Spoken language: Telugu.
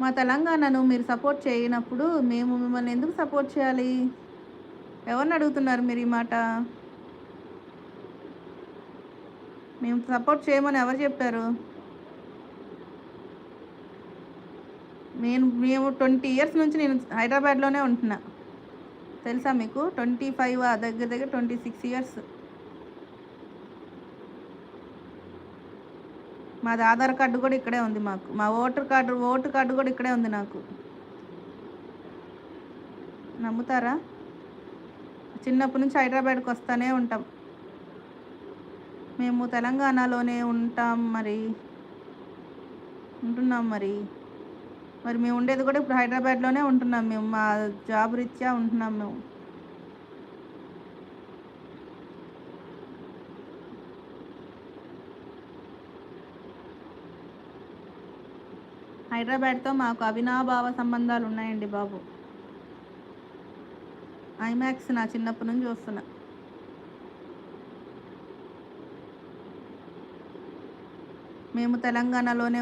మా తెలంగాణను మీరు సపోర్ట్ చేయనప్పుడు మేము మిమ్మల్ని ఎందుకు సపోర్ట్ చేయాలి? ఎవరిని అడుగుతున్నారు మీరు ఈ మాట? మేము సపోర్ట్ చేయమని ఎవరు చెప్పారు? మేము 20 ఇయర్స్ నుంచి నేను హైదరాబాద్‌లోనే ఉంటున్నా. తెలుసా మీకు? 25 దగ్గర దగ్గర 26 ఇయర్స్. మాది ఆధార్ కార్డు కూడా ఇక్కడే ఉంది మాకు. మా ఓటు కార్డు కూడా ఇక్కడే ఉంది నాకు. నమ్ముతారా? చిన్నప్పటి నుంచి హైదరాబాద్‌కి వస్తానే ఉంటాం. మేము తెలంగాణలోనే ఉంటున్నాం మరి. మరి మేము ఉండేది కూడా ఇప్పుడు హైదరాబాద్‌లోనే ఉంటున్నాం మేము. మా జాబ్ రీత్యా ఉంటున్నాం మేము. హైదరాబాద్‌తో మాకు అవినాభావ సంబంధాలు ఉన్నాయండి బాబు. ఐమాక్స్ నా చిన్నప్పటి నుంచి చూస్తున్నా. మేము తెలంగాణలోనే